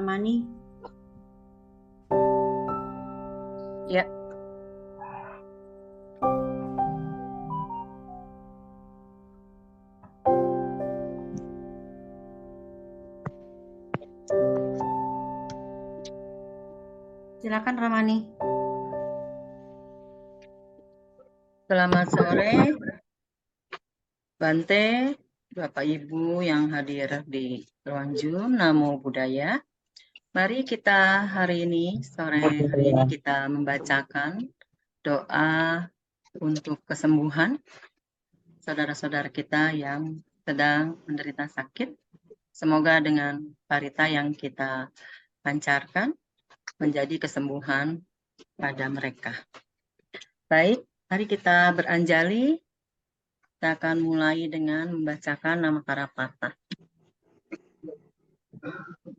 Ramani? Ya. Silakan Ramani. Selamat sore, Bante, Bapak Ibu yang hadir di ruang Zoom. Namo Buddhaya. Mari kita sore hari ini kita membacakan doa untuk kesembuhan saudara-saudara kita yang sedang menderita sakit. Semoga dengan parita yang kita pancarkan menjadi kesembuhan pada mereka. Baik, mari kita beranjali. Kita akan mulai dengan membacakan nama Karapata.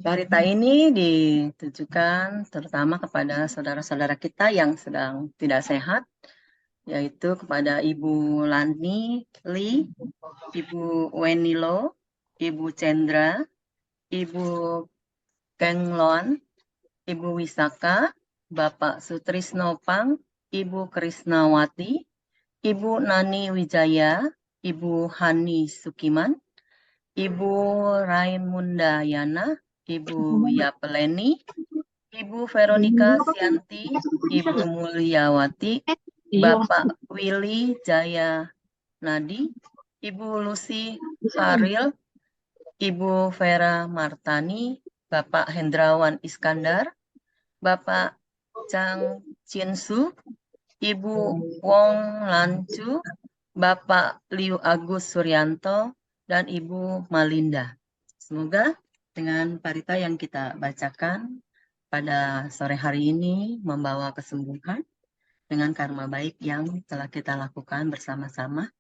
Parita ini ditujukan terutama kepada saudara-saudara kita yang sedang tidak sehat, yaitu kepada Ibu Lani Li, Ibu Wenilo, Ibu Cendra, Ibu Kenglon, Ibu Wisaka, Bapak Sutrisno Pang, Ibu Krisnawati, Ibu Nani Wijaya, Ibu Hani Sukiman, Ibu Raimunda Yana, Ibu Yapeleni, Ibu Veronica Sianti, Ibu Mulyawati, Bapak Willy Jaya Nadi, Ibu Lucy Haril, Ibu Vera Martani, Bapak Hendrawan Iskandar, Bapak Chang Chinsu, Ibu Wong Lancu, Bapak Liu Agus Suryanto, dan Ibu Malinda. Semoga dengan parita yang kita bacakan pada sore hari ini membawa kesembuhan dengan karma baik yang telah kita lakukan bersama-sama.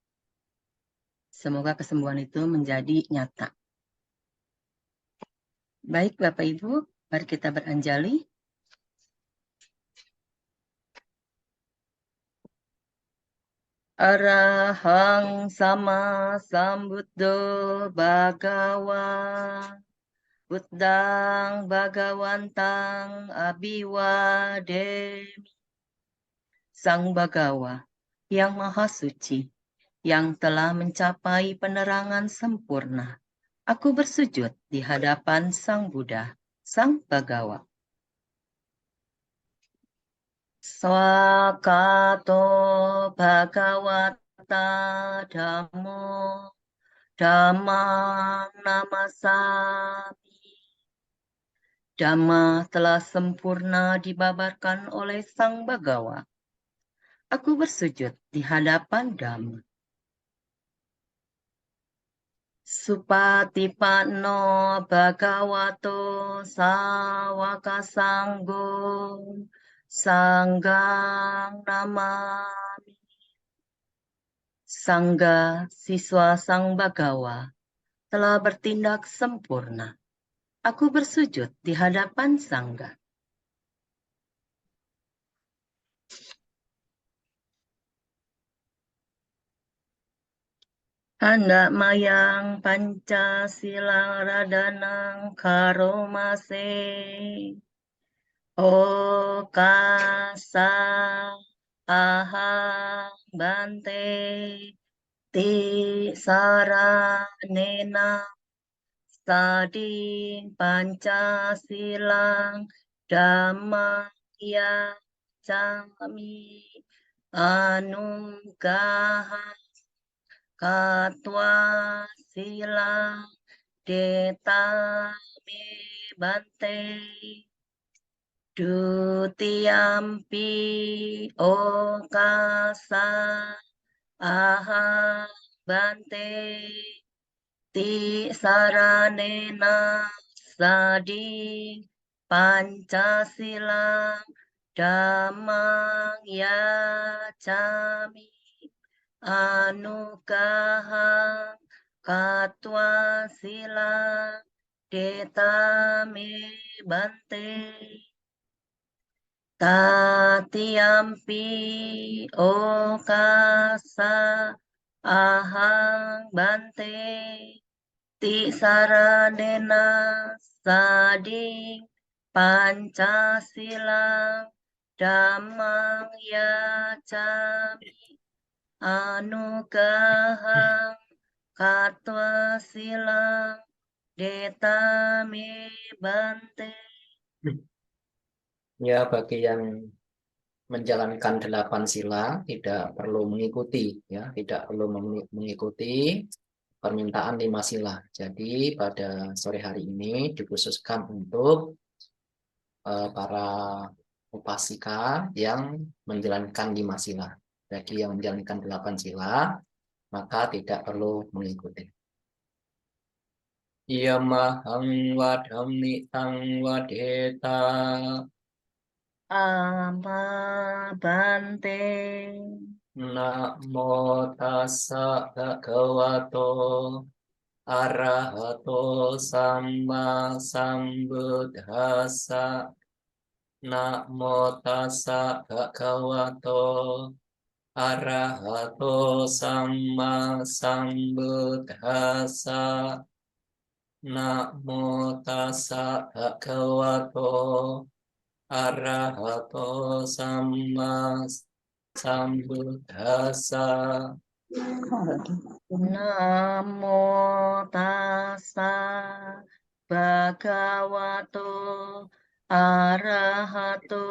Semoga kesembuhan itu menjadi nyata. Baik Bapak Ibu, mari kita beranjali. Arahang sama sambuddho bhagawa Buddhang Bhagawantang Abhiwademi. Sang Bhagawa yang Maha Suci, yang telah mencapai penerangan sempurna. Aku bersujud di hadapan Sang Buddha, Sang Bhagawa. Swakato Bhagawata Dhammo Dhammang Namasami. Dhamma telah sempurna dibabarkan oleh Sang Bhagawa. Aku bersujud di hadapan Dhamma. Supatipanno Bhagavato Sawaka Sanggo Sanggang Namami. Sangga siswa Sang Bhagawa telah bertindak sempurna. Aku bersujud di hadapan Sangga. Hendak mayang Pancasila radanang karomase. Okasa ahang bante ti saranena sading Pancasilang dhammaya cami anugaha katwa silang detame bante dutiyampi okasa ahang bante ti saranena sading Pancasilang dhammang yacami anugahang katwa silang detame bante tatiyampi okasa ahang bante ti saranena sading Pancasila dhammang yacami anugahang katwa silang detame bante. Ya, bagi yang menjalankan 8 sila tidak perlu mengikuti, ya, tidak perlu mengikuti permintaan 5 sila. Jadi pada sore hari ini dikhususkan untuk para upasika yang menjalankan 5 sila. Bagi yang menjalankan 8 sila, maka tidak perlu mengikuti. Yamahang wadhamni tang wadeta. Ama bante. Namo tassa bhagavato arahato samma sambuddhassa. Namo tassa bhagavato arahato samma sambuddhassa. Namo tassa bhagavato arahato samma sambuddhassa. Namo tassa bhagavato arahato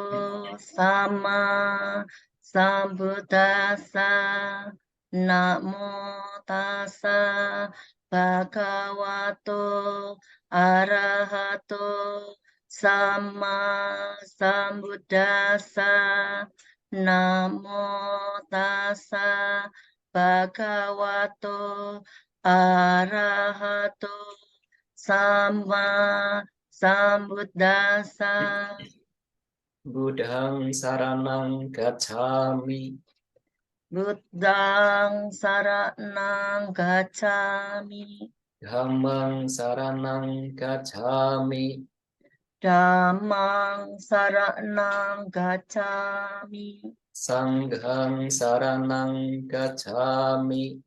sama sambuddhassa. Namo tassa bhagavato arahato sama sambuddhassa. Namo tassa bhagavato arahato sama sambuddhassa. Buddhang saranang gacchami. Buddhang saranang gacchami. Dhammang saranang gacchami. Dhammang saranang gacchami. Sanghang saranang gacchami.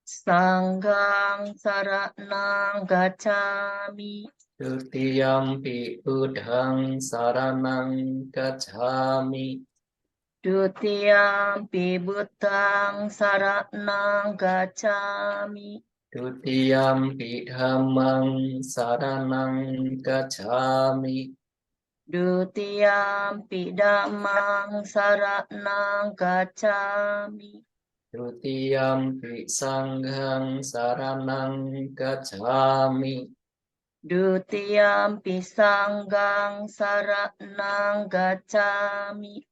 Sanghang saranang gacchami. Dutiyampi buddhang saranang gacchami. Dutiyampi buddhang saranang gacchami. Dutiyampi dhammang saranang gacchami. Dutiyampi dhammang saranang gacchami. Dutiyampi sanghang saranang gacchami. Dutiyampi sanghang saranang gacchami.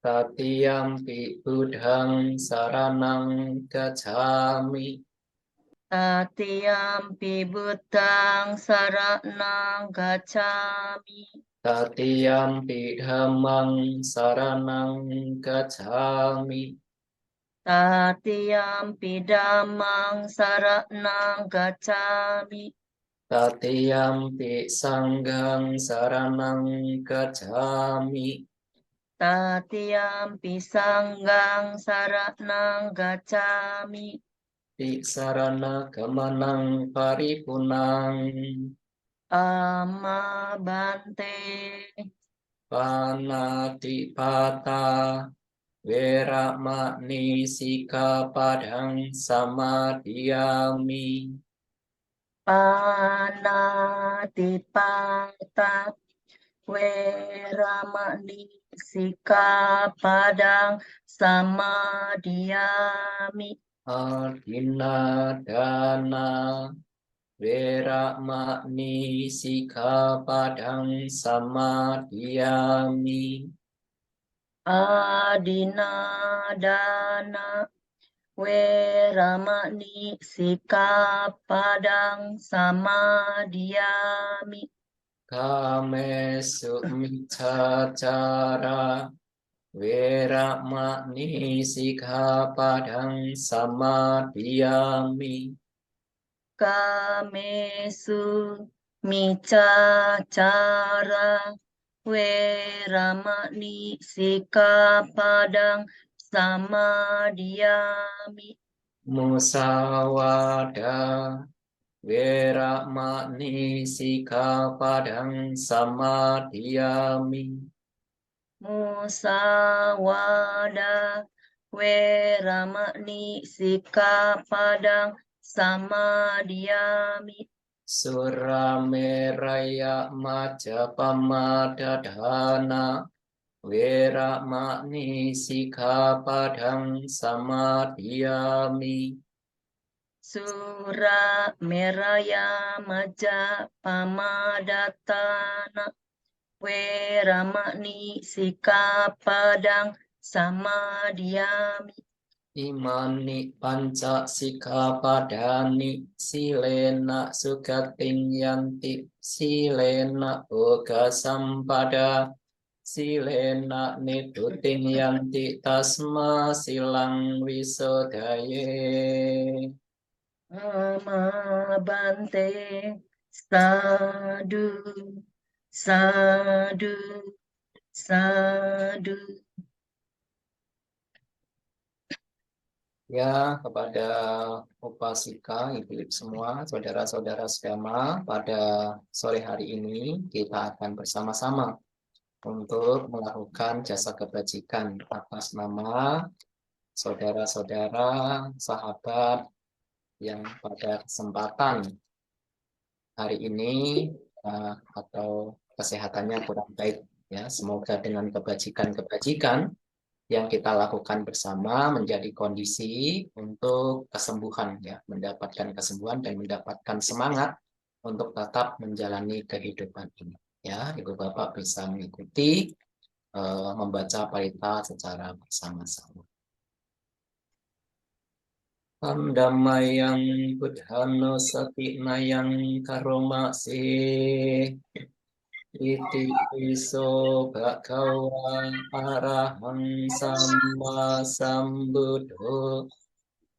Tatiyampi buddhang saranang gacchami. Tatiyampi buddhang saranang gacchami. Tatiyampi dhammang saranang gacchami. Tatiyampi dhammang saranang gacchami. Tatiyampi sanghang saranang gacchami. Tatiyampi sanghang saranang gacchami. Tisarana gamanang paripunang. Amma bante. Panatipata weramani sikapadang samadhiyami. Panatipata weramani sikapadang samadhiyami. Adinadana weramani sikapadang samadhiyami. Adinadana weramani sikapadang samadhiyami. Kamesu miccācara weramani sikapadang samadhiyami. Kamesu micacara weramani sikapadang samadhiyami. Musawada Weramani Sikkhapadang Samadhiyami. Musawada weramani sikkhapadang samadhiyami. Surameraya Majapama Dadhana Weramani Sikkhapadang Samadhiyami. Sura meraya maja pamadatana weramani sikkhapadang samadhiyami. Imani panca sikkhapadani silena sugating yanti silena uga sampada silena niduting yanti tasma silang wisodaye. Nama bante sadu sadu sadu. Ya, kepada upasika, ibu semua, saudara-saudara sedama, pada sore hari ini kita akan bersama-sama untuk melakukan jasa kebajikan atas nama saudara-saudara, sahabat yang pada kesempatan hari ini atau kesehatannya kurang baik, ya. Semoga dengan kebajikan-kebajikan yang kita lakukan bersama menjadi kondisi untuk kesembuhan, ya, mendapatkan kesembuhan dan mendapatkan semangat untuk tetap menjalani kehidupan ini, ya. Ibu Bapak bisa mengikuti membaca parita secara bersama-sama. Dammayang buddhano satinayang karomasi iti piso bhagava arahang samma sambuddho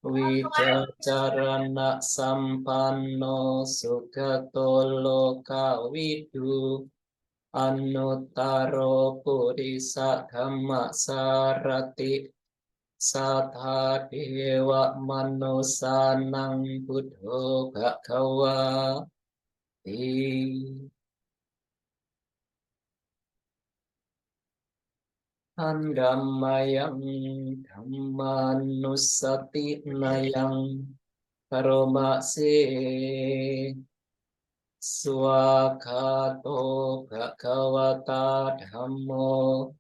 wicacarana sampanno sugato lokawidu anuttaro purisa dhamma sarati Satha dewa manusanang buddho bhagava Andammayang dhammanussati nayang karomase swakato bhagavata dhammo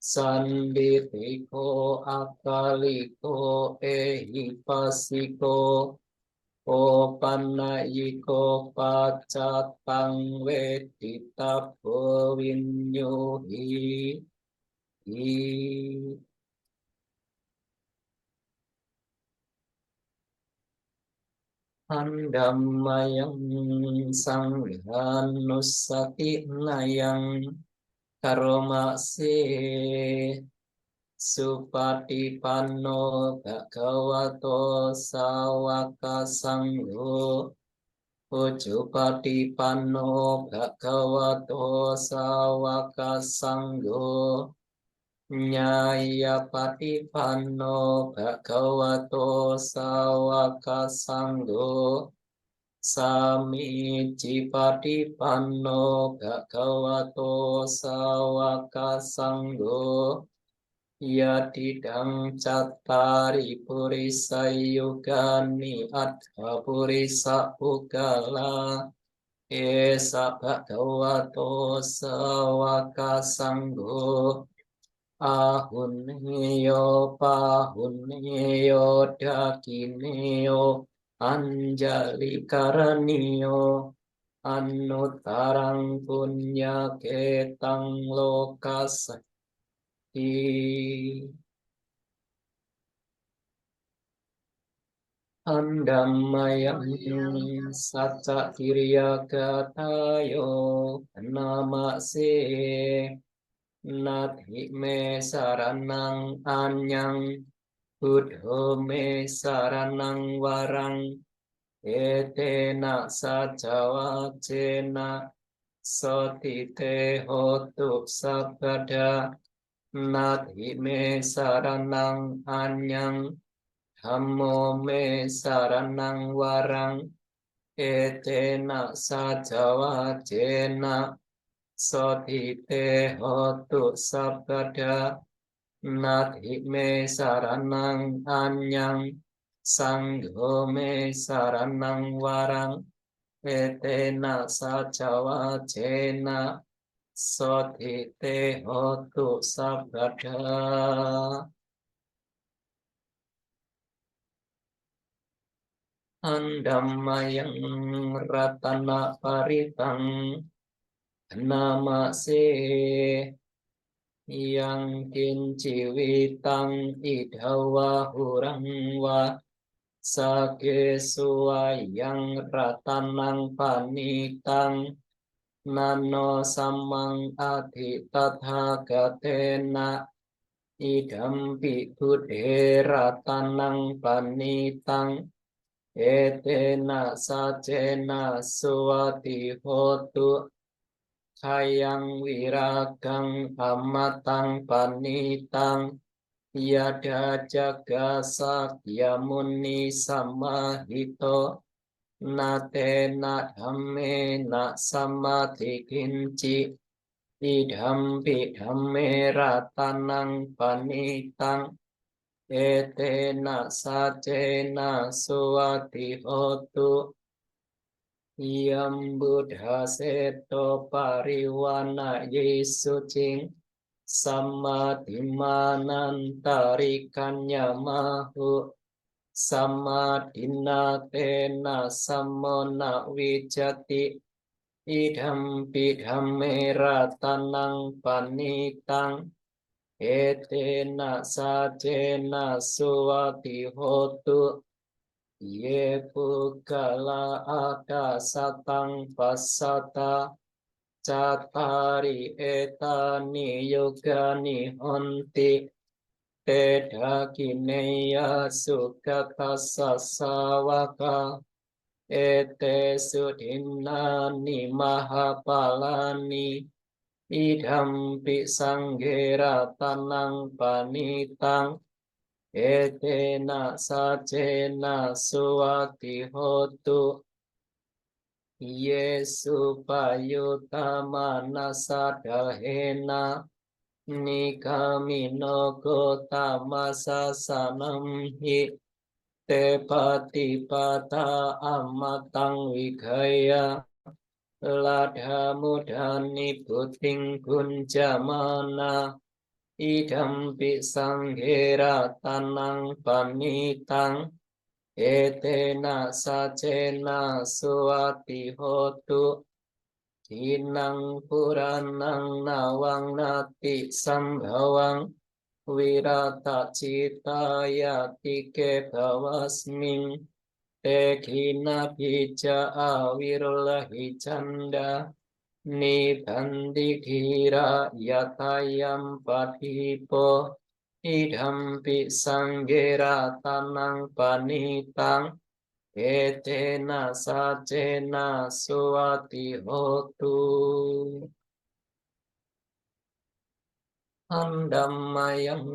Sanditiko akaliko ehipasiko opanayiko pacatang wedita bhavinyuhi Andammayang sanghanussati nayang karomase supatipanno bhagavato sawaka sangho ujupatipanno bhagavato sawaka sangho nyayapatipanno bhagavato sawaka sangho Sami Cipatipanno Bhagavato Sawaka Sangho Yatidang Cattari Purisa Yugani Adha Purisa Pugala Esa Bhagavato Sawaka Sangho Ahunneyo Pahunneyo Dakineyo Anjali karaniyo anuttarang punya ketang lokasati andammayang saca kiriya katayo namase nathi me saranang anyang buddho me saranang warang etena sajawacena sotite hotu sabada nathi me saranang anyang dhammo me saranang warang etena sajawajena sotite hotu sabada nati me saranang anyang sangho me saranang warang etena sajawajena sotite hotu sabada. Andammayang ratana paritang namase yang kinciwitang idhawa hurang wa sakesuayang ratanang panitang nano samang adhitathagathena idampi buddhe ratanang panitang etena sajena suwati hotu hayang wiragang amatang panitang yada jaga sakya muni samahito natena dhamme na samadhi kinci idhampi dhamme ratanang panitang etena sajena suwati hotu yam buddha seto pariwana yesucing samadhimanantarikannya mahu samadhinatena samona wijati idhampi dhamme ratanang panitang etena sajena suwati hotu ye pukala akasatang pasata catari etani yogani honti tedakineya sukata sasawaka ete sudinani mahapalani idhampi sanghera tanang panitang etena sajena suwati hotu yesu payutama nasadahena nikamino gotama sasanam hi te patipata amatang wigaya ladha mudhani puting kunjamana idhampi sanghera tanang panitang etena sajena suwati hotu tinang puranang nawang nati sambhawang wirata citaya tike bawasming tekina bija awirlahi canda nibandikira yatayam patipo idhampi sanghera tanang panitang etena sajena suwati hotu andammayang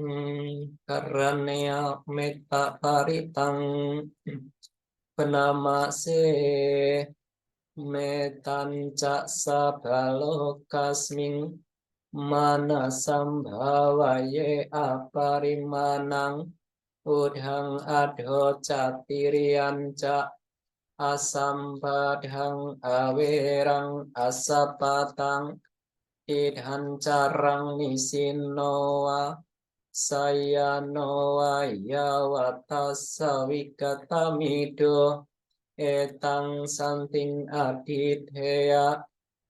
karanaya metta paritang penamase metanca sabalokasming manasambhavaye aparimanang udhang adho catirianca asambadhang awerang asapatang idhan carang nisinowa sayanowa yawatasa wikatamido etang santing adidheya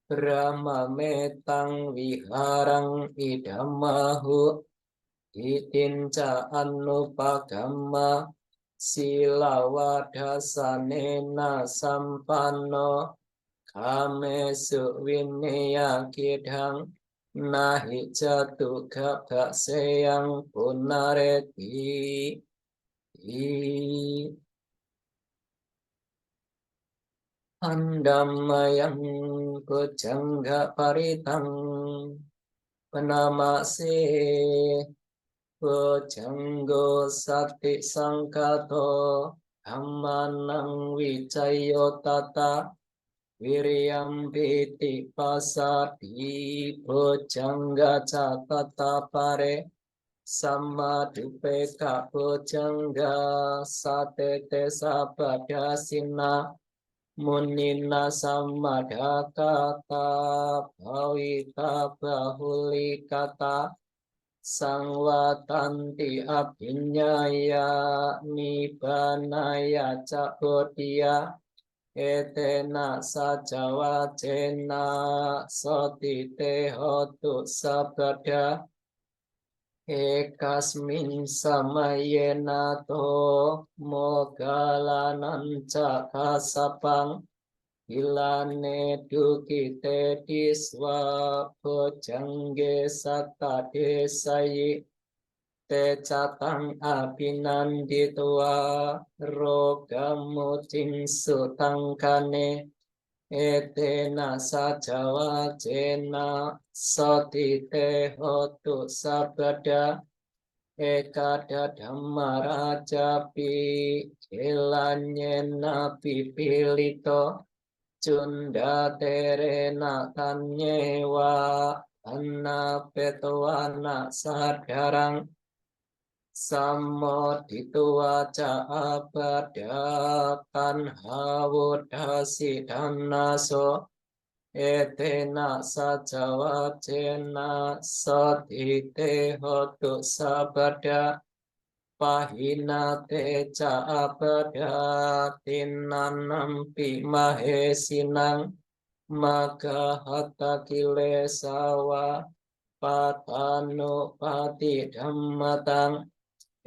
Brahma metang viharang idamahu itinca anupagamma silawadhasanena sampanno kamesu vinaya kidhang nahi jatu gabaseyang punareti andammayang kujangga paritang penamase pujanggo sati sangkato Dhammanang wicayo tata Wiriam piti pasati bojangga catata pare Sama dupeka bojangga satete sabadasina Munina samadakata bhavita bahulikata Sangwatanti abhinyaya nibanaya cakodia etena sajawacena sotite hotu sabada ekasmin samayena to mogalanan cakasapang ilane dukite diswa bojangge satta desayi te catang abinanditwa rogamucing sutangkane etena sajawacena sotite hotu sabada ekada dhammarajapi elanyena pipilito Cunda terena tanyewa anna petwana sadarang samoditua ca abadakan hawudasi danaso etena sajawacena sotite hotu sabada Pahina teca abada tinanampi mahesinang maka hatta kilesawa patanu pati dhammatang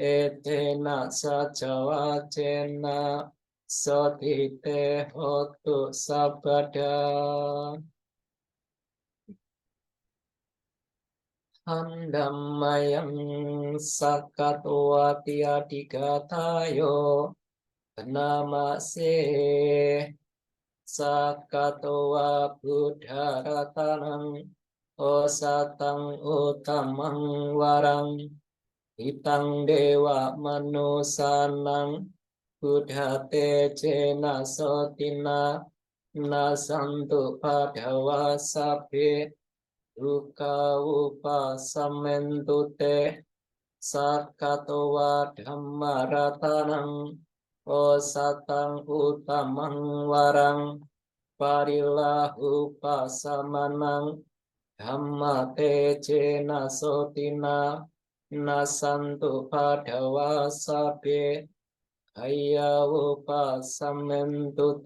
etena sajawacena sotite hotu sabada Handammayang sakatwati adhikatayo namase sakatwa buddharatanang osatang utamang warang hitang dewa manusanang buddhate cena sotina nasantu padawa sabhe Duka upasamentu sakatowa dhammaratanang osatang utamang warang parilahu pasamanang dhammate cena sotina nasantu padawa sabhe kaya upasamentu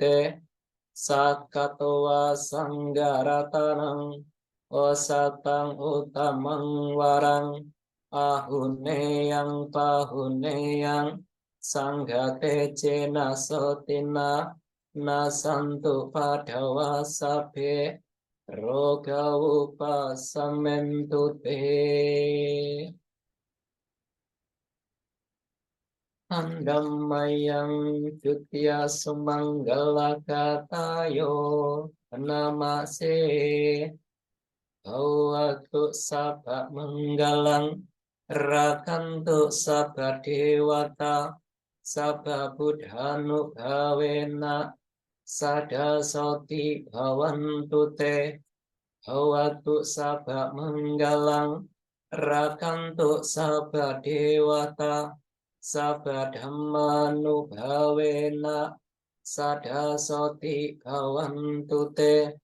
sakatowa sanggaratanang osatang utamang warang ahuneyang pahuneyang sanggate cena sotina nasantu padawa sabhe roga upasamentu Andammayang tutya sumanggala katayo namase Awatu sabak menggalang rakantu sabak dewata sabak buddhanu bhavena sada soti bhavantu te Awatu sabak menggalang rakantu sabak dewata sabak dhammanu bhavena sada soti bhavantu te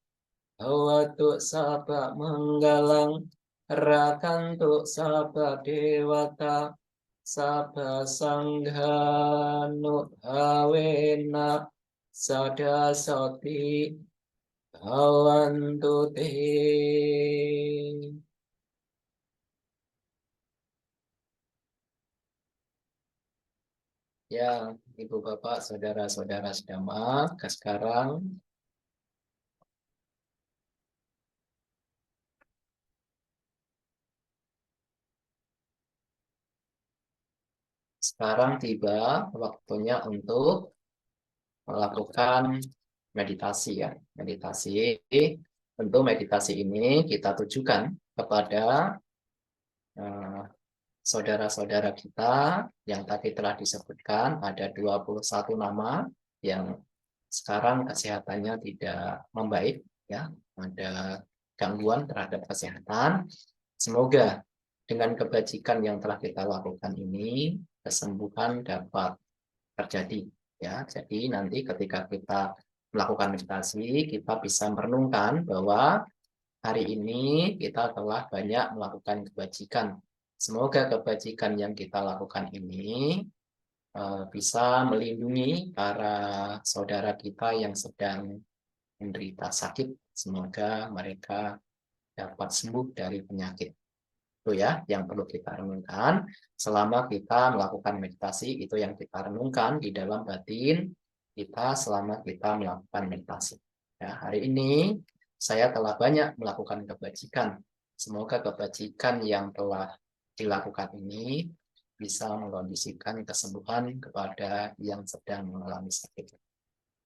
Awatu sabak menggalang rakantu sabak dewata sabak sanghanu bhavena sada soti bhavantu te. Ya, Ibu Bapak, Saudara-saudara sedama, sekarang tiba waktunya untuk melakukan meditasi ya. Meditasi, tentu meditasi ini kita tujukan kepada saudara-saudara kita yang tadi telah disebutkan, ada 21 nama yang sekarang kesehatannya tidak membaik, ya, ada gangguan terhadap kesehatan. Semoga dengan kebajikan yang telah kita lakukan ini, kesembuhan dapat terjadi, ya. Jadi nanti ketika kita melakukan meditasi, kita bisa merenungkan bahwa hari ini kita telah banyak melakukan kebajikan. Semoga kebajikan yang kita lakukan ini bisa melindungi para saudara kita yang sedang menderita sakit. Semoga mereka dapat sembuh dari penyakit. Itu ya yang perlu kita renungkan selama kita melakukan meditasi. Itu yang kita renungkan di dalam batin kita selama kita melakukan meditasi. Ya, hari ini saya telah banyak melakukan kebajikan. Semoga kebajikan yang telah dilakukan ini bisa mengkondisikan kesembuhan kepada yang sedang mengalami sakit.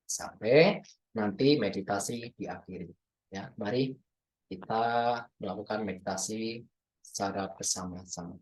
Sampai nanti meditasi diakhiri. Ya, mari kita melakukan meditasi secara bersama-sama.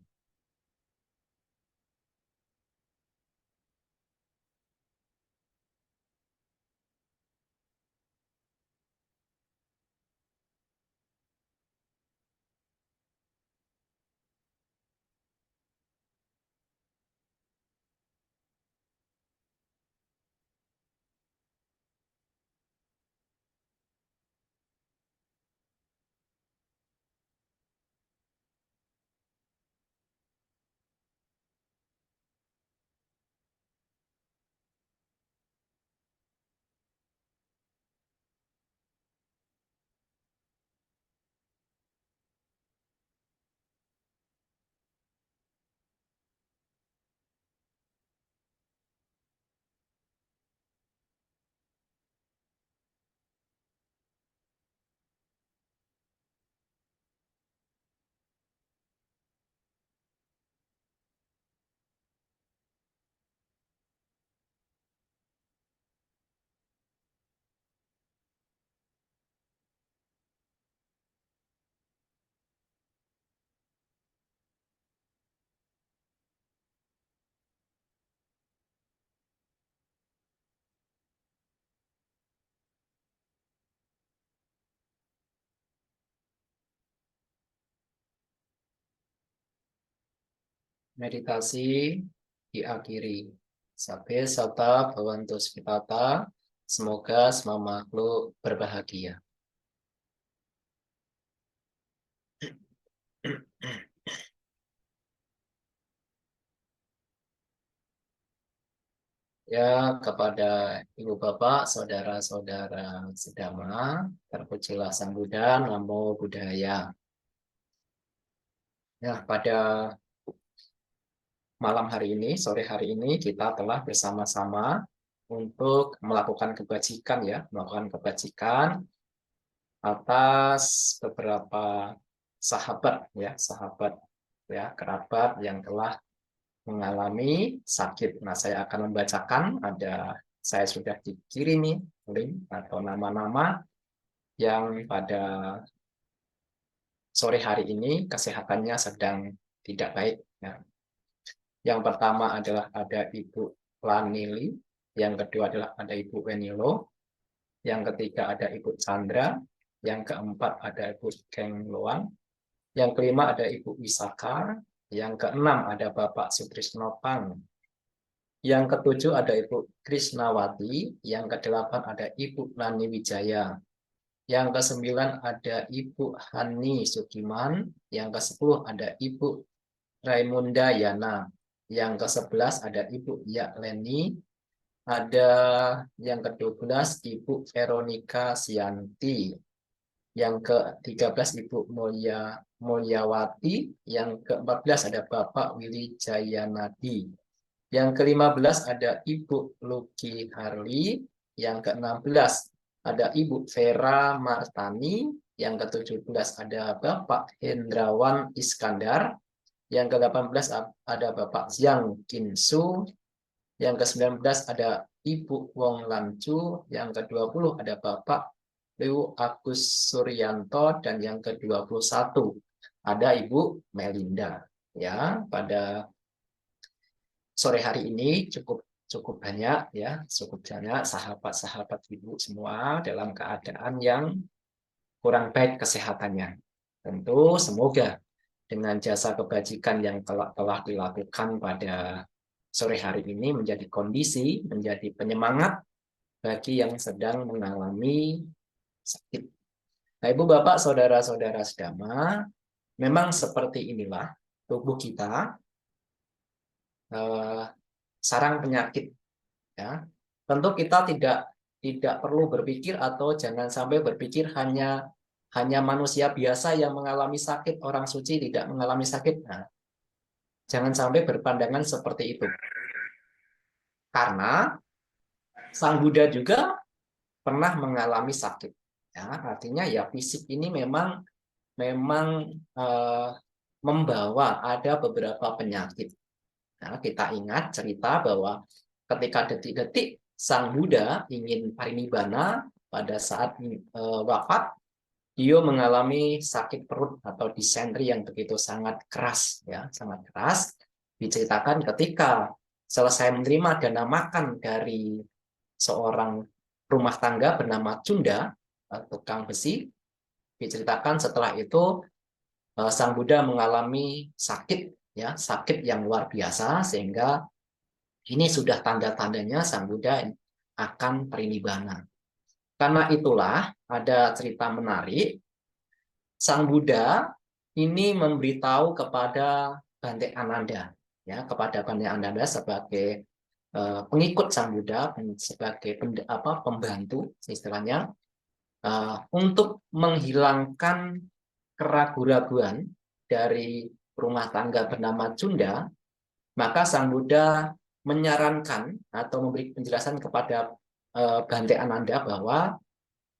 Meditasi diakhiri. Sabe sata bhavantu sukhita. Semoga semua makhluk berbahagia. Ya, kepada Ibu Bapak, saudara-saudara sedama, terpujilah Sang Buddha, Namo Buddhaya. Ya, pada malam hari ini, sore hari ini, kita telah bersama-sama untuk melakukan kebajikan, ya, melakukan kebajikan atas beberapa sahabat, ya, sahabat, ya, kerabat yang telah mengalami sakit. Nah, saya akan membacakan, saya sudah dikirimi link atau nama-nama yang pada sore hari ini kesehatannya sedang tidak baik. Ya. Yang pertama adalah ada Ibu Lanili, yang kedua adalah ada Ibu Wenilo, yang ketiga ada Ibu Chandra, yang keempat ada Ibu Keng Loan, yang kelima ada Ibu Wisaka, yang keenam ada Bapak Sutrisno Pang, yang ketujuh ada Ibu Krisnawati, yang kedelapan ada Ibu Lani Wijaya, yang kesembilan ada Ibu Hani Sukiman, yang kesepuluh ada Ibu Raimunda Yana, yang ke-11 ada Ibu Ya Leni, ada yang ke-12 Ibu Veronica Sianti, yang ke-13 Ibu Mulyawati, yang ke-14 ada Bapak Willy Jayanadi, yang ke-15 ada Ibu Luki Harli, yang ke-16 ada Ibu Vera Martani, yang ke-17 ada Bapak Hendrawan Iskandar, yang ke-18 ada Bapak Jiang Kinsu, yang ke-19 ada Ibu Wong Lancu, yang ke-20 ada Bapak Liu Agus Suryanto, dan yang ke-21 ada Ibu Melinda. ya pada sore hari ini cukup cukup banyak ya, cukup banyak sahabat-sahabat ibu semua dalam keadaan yang kurang baik kesehatannya. Tentu semoga dengan jasa kebajikan yang telah dilakukan pada sore hari ini menjadi kondisi, menjadi penyemangat bagi yang sedang mengalami sakit. Nah, Ibu Bapak, saudara-saudara sedama, memang seperti inilah tubuh kita, sarang penyakit. Ya, tentu kita tidak perlu berpikir atau jangan sampai berpikir hanya manusia biasa yang mengalami sakit, orang suci tidak mengalami sakit. Nah, jangan sampai berpandangan seperti itu. Karena Sang Buddha juga pernah mengalami sakit. Ya, artinya ya fisik ini memang membawa ada beberapa penyakit. Nah, kita ingat cerita bahwa ketika detik-detik Sang Buddha ingin parinibbana pada saat wafat, dia mengalami sakit perut atau disentri yang begitu sangat keras, ya, sangat keras. Diceritakan ketika selesai menerima dana makan dari seorang rumah tangga bernama Cunda, tukang besi, diceritakan setelah itu Sang Buddha mengalami sakit, ya, sakit yang luar biasa sehingga ini sudah tanda-tandanya Sang Buddha akan parinibbana. Karena itulah ada cerita menarik. Sang Buddha ini memberitahu kepada Bante Ananda, ya, kepada Bante Ananda sebagai pengikut Sang Buddha, sebagai pembantu istilahnya, untuk menghilangkan keraguan-raguan dari rumah tangga bernama Cunda, maka Sang Buddha menyarankan atau memberi penjelasan kepada Bante Ananda bahwa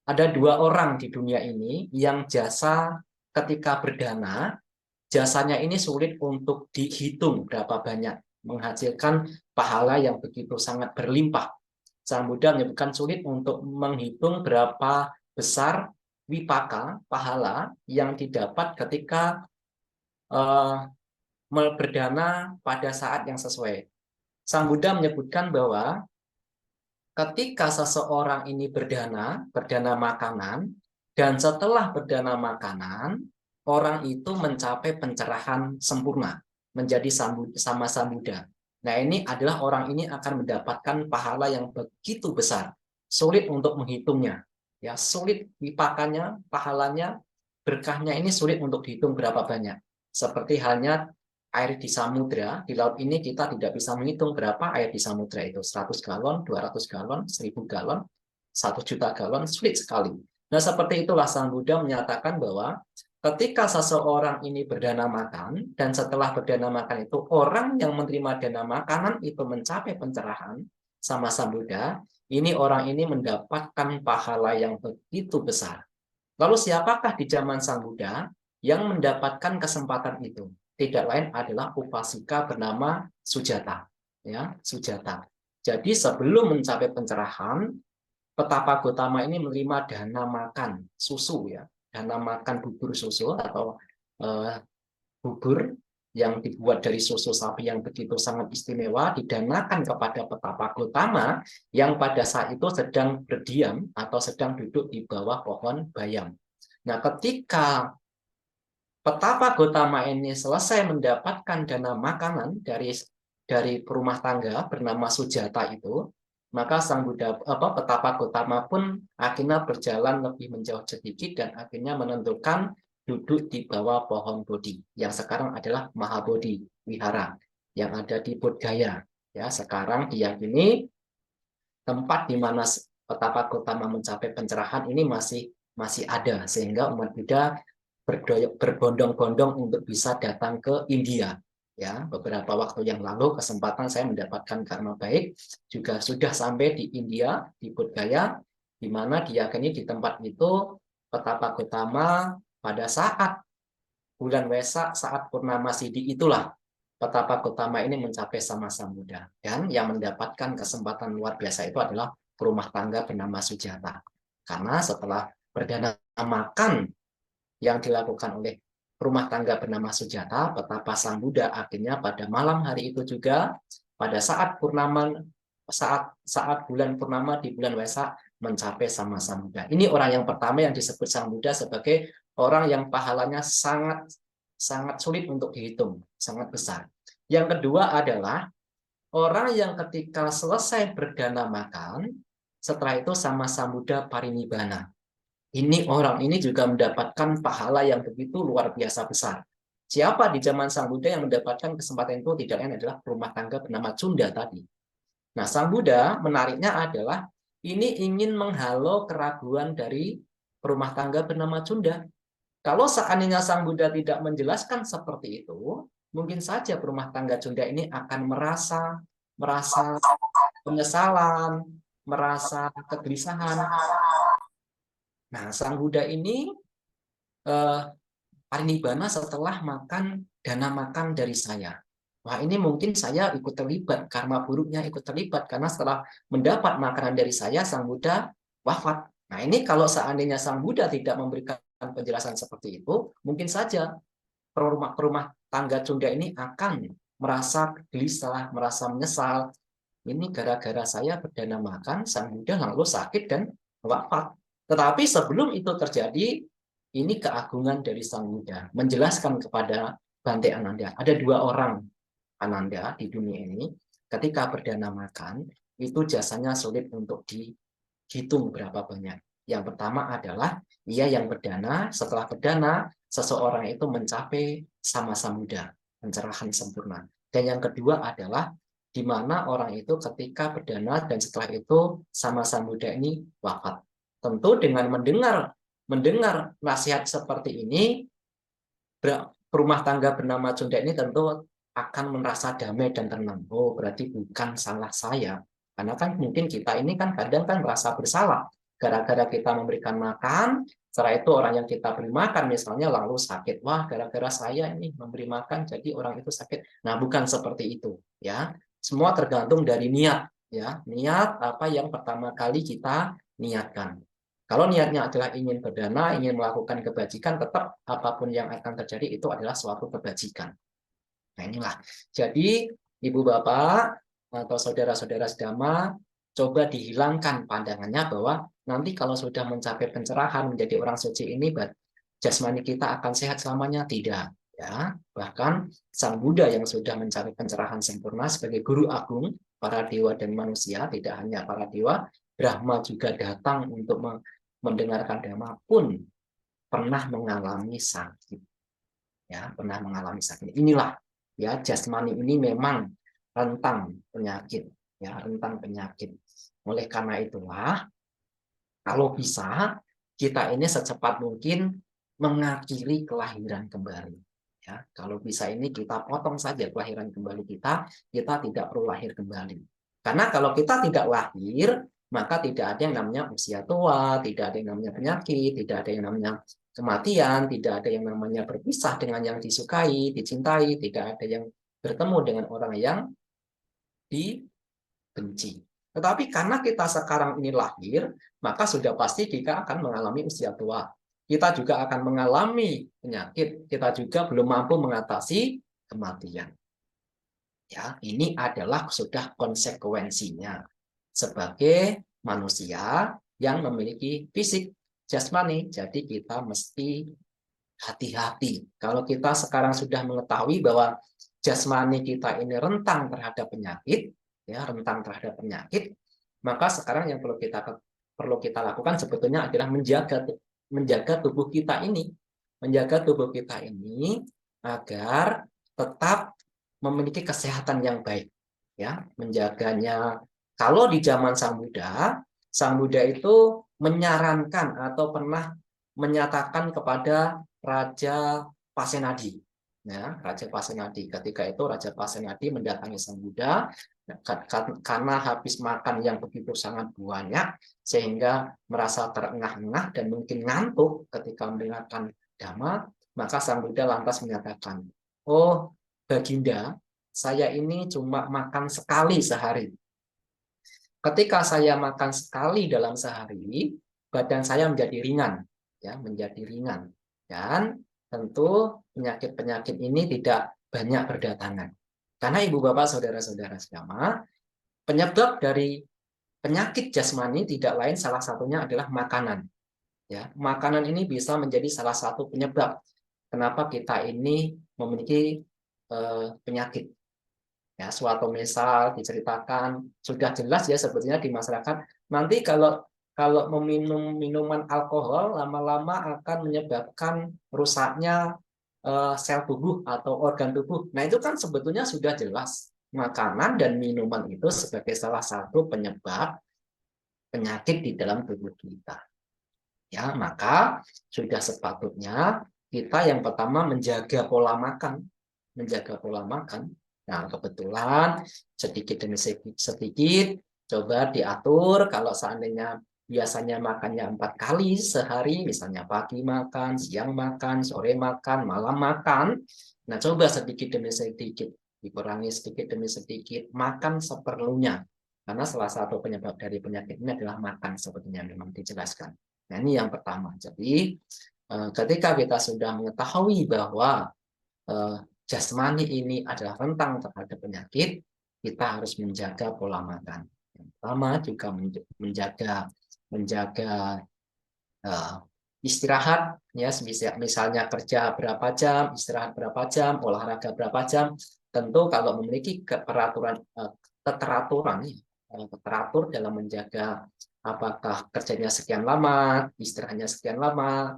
ada dua orang di dunia ini yang jasa ketika berdana, jasanya ini sulit untuk dihitung berapa banyak, menghasilkan pahala yang begitu sangat berlimpah. Sang Buddha menyebutkan sulit untuk menghitung berapa besar wipaka, pahala yang didapat ketika berdana pada saat yang sesuai. Sang Buddha menyebutkan bahwa ketika seseorang ini berdana makanan, dan setelah berdana makanan, orang itu mencapai pencerahan sempurna, menjadi sama Sang Buddha. Nah, ini adalah orang ini akan mendapatkan pahala yang begitu besar, sulit untuk menghitungnya. Ya, sulit wipakanya, pahalanya, berkahnya ini sulit untuk dihitung berapa banyak. Seperti halnya air di samudra, di laut ini kita tidak bisa menghitung berapa air di samudra itu. 100 galon, 200 galon, 1000 galon, 1 juta galon, sulit sekali. Nah, seperti itulah Sang Buddha menyatakan bahwa ketika seseorang ini berdana makan, dan setelah berdana makan itu, orang yang menerima dana makanan itu mencapai pencerahan sama Sang Buddha, ini orang ini mendapatkan pahala yang begitu besar. Lalu siapakah di zaman Sang Buddha yang mendapatkan kesempatan itu? Tidak lain adalah upasika bernama Sujata, ya, Sujata. Jadi sebelum mencapai pencerahan, Petapa Gotama ini menerima dana makan susu, ya, dana makan bubur susu atau bubur yang dibuat dari susu sapi yang begitu sangat istimewa, didanakan kepada Petapa Gotama yang pada saat itu sedang berdiam atau sedang duduk di bawah pohon bayam. Nah, ketika Petapa Gotama ini selesai mendapatkan dana makanan dari rumah tangga bernama Sujata itu, maka Sang Buddha Petapa Gotama pun akhirnya berjalan lebih menjauh sedikit dan akhirnya menentukan duduk di bawah pohon Bodhi yang sekarang adalah Mahabodhi Wihara yang ada di Bodh Gaya. Ya, sekarang diyakini tempat di mana Petapa Gotama mencapai pencerahan ini masih ada, sehingga umat Buddha berbondong-bondong untuk bisa datang ke India. Ya, beberapa waktu yang lalu kesempatan saya mendapatkan karma baik juga sudah sampai di India, di Bodh Gaya, di mana diyakini di tempat itu Petapa Gotama pada saat bulan Wesak, saat purnama Sidhi itulah Petapa Gotama ini mencapai sama Sang Buddha. Dan yang mendapatkan kesempatan luar biasa itu adalah rumah tangga bernama Sujata. Karena setelah berdana makan yang dilakukan oleh rumah tangga bernama Sujata, betapa Sang Buddha akhirnya pada malam hari itu juga, pada saat purnama, saat bulan purnama di bulan Wesak mencapai sama Sang Buddha. Ini orang yang pertama yang disebut Sang Buddha sebagai orang yang pahalanya sangat sangat sulit untuk dihitung, sangat besar. Yang kedua adalah orang yang ketika selesai berdana makan, setelah itu sama Sang Buddha parinibbana. Ini orang ini juga mendapatkan pahala yang begitu luar biasa besar. Siapa di zaman Sang Buddha yang mendapatkan kesempatan itu tidak lain adalah rumah tangga bernama Cunda tadi. Nah, Sang Buddha menariknya adalah ini ingin menghalau keraguan dari rumah tangga bernama Cunda. Kalau seandainya Sang Buddha tidak menjelaskan seperti itu, mungkin saja rumah tangga Cunda ini akan merasa penyesalan, merasa kegelisahan. Nah, Sang Buddha ini parinibbana setelah makan dana makan dari saya. Wah, ini mungkin saya ikut terlibat, karma buruknya ikut terlibat, karena setelah mendapat makanan dari saya, Sang Buddha wafat. Nah, ini kalau seandainya Sang Buddha tidak memberikan penjelasan seperti itu, mungkin saja rumah tangga Cunda ini akan merasa gelisah, merasa menyesal. Ini gara-gara saya berdana makan, Sang Buddha lalu sakit dan wafat. Tetapi sebelum itu terjadi, ini keagungan dari Sang Buddha menjelaskan kepada Bante Ananda. Ada 2 orang Ananda di dunia ini, ketika berdana makan, itu jasanya sulit untuk dihitung berapa banyak. Yang pertama adalah, ia yang berdana, setelah berdana, seseorang itu mencapai sama Sang Buddha, pencerahan sempurna. Dan yang kedua adalah, di mana orang itu ketika berdana dan setelah itu sama Sang Buddha ini wafat. Tentu dengan mendengar nasihat seperti ini, rumah tangga bernama Cunda ini tentu akan merasa damai dan tenang. Oh, berarti bukan salah saya. Karena kan mungkin kita ini kan kadang kan merasa bersalah. Gara-gara kita memberikan makan, setelah itu orang yang kita beri makan misalnya lalu sakit. Wah, gara-gara saya ini memberi makan jadi orang itu sakit. Nah, bukan seperti itu, ya. Semua tergantung dari niat, ya. Niat apa yang pertama kali kita niatkan. Kalau niatnya adalah ingin berdana, ingin melakukan kebajikan, tetap apapun yang akan terjadi itu adalah suatu kebajikan. Nah, inilah. Jadi, Ibu Bapak atau saudara-saudara sedama, coba dihilangkan pandangannya bahwa nanti kalau sudah mencapai pencerahan menjadi orang suci ini, jasmani kita akan sehat selamanya. Tidak. Ya, bahkan Sang Buddha yang sudah mencapai pencerahan sempurna sebagai guru agung para dewa dan manusia, tidak hanya para dewa, Brahma juga datang untuk mendengarkan dhamma pun pernah mengalami sakit. Ya, pernah mengalami sakit. Inilah, ya, jasmani ini memang rentan penyakit, ya, rentan penyakit. Oleh karena itulah, kalau bisa kita ini secepat mungkin mengakhiri kelahiran kembali. Ya, kalau bisa ini kita potong saja kelahiran kembali kita tidak perlu lahir kembali. Karena kalau kita tidak lahir, maka tidak ada yang namanya usia tua, tidak ada yang namanya penyakit, tidak ada yang namanya kematian, tidak ada yang namanya berpisah dengan yang disukai, dicintai, tidak ada yang bertemu dengan orang yang dibenci. Tetapi karena kita sekarang ini lahir, maka sudah pasti kita akan mengalami usia tua. Kita juga akan mengalami penyakit. Kita juga belum mampu mengatasi kematian. Ya, ini adalah sudah konsekuensinya sebagai manusia yang memiliki fisik jasmani. Jadi kita mesti hati-hati. Kalau kita sekarang sudah mengetahui bahwa jasmani kita ini rentan terhadap penyakit, ya, rentan terhadap penyakit, maka sekarang yang perlu kita lakukan sebetulnya adalah menjaga tubuh kita ini agar tetap memiliki kesehatan yang baik, ya, menjaganya. Kalau di zaman Sang Buddha itu menyarankan atau pernah menyatakan kepada Raja Pasenadi, ya, Raja Pasenadi. Ketika itu Raja Pasenadi mendatangi Sang Buddha karena habis makan yang begitu sangat banyak sehingga merasa terengah-engah dan mungkin ngantuk ketika mendengarkan dhamma, maka Sang Buddha lantas menyatakan, "Oh, Baginda, saya ini cuma makan sekali sehari. Ketika saya makan sekali dalam sehari, badan saya menjadi ringan, ya, menjadi ringan. Dan tentu penyakit-penyakit ini tidak banyak berdatangan. Karena ibu bapak saudara-saudara sekalian, penyebab dari penyakit jasmani tidak lain salah satunya adalah makanan. Ya, makanan ini bisa menjadi salah satu penyebab kenapa kita ini memiliki penyakit. Ya, suatu misal diceritakan sudah jelas ya sebetulnya di masyarakat. Nanti kalau meminum minuman alkohol lama-lama akan menyebabkan rusaknya sel tubuh atau organ tubuh. Nah, itu kan sebetulnya sudah jelas. Makanan dan minuman itu sebagai salah satu penyebab penyakit di dalam tubuh kita. Ya, maka sudah sepatutnya kita yang pertama menjaga pola makan, menjaga pola makan. Nah, kebetulan sedikit demi sedikit coba diatur kalau seandainya biasanya makannya 4 kali sehari, misalnya pagi makan, siang makan, sore makan, malam makan. Nah, coba sedikit demi sedikit dikurangi sedikit demi sedikit, makan seperlunya. Karena salah satu penyebab dari penyakit ini adalah makan sebetulnya memang dijelaskan. Nah, ini yang pertama. Jadi, ketika kita sudah mengetahui bahwa jasmani ini adalah rentan terhadap penyakit, kita harus menjaga pola makan. Yang pertama juga menjaga istirahat, ya misalnya kerja berapa jam, istirahat berapa jam, olahraga berapa jam. Tentu kalau memiliki keteraturan teratur dalam menjaga apakah kerjanya sekian lama, istirahatnya sekian lama,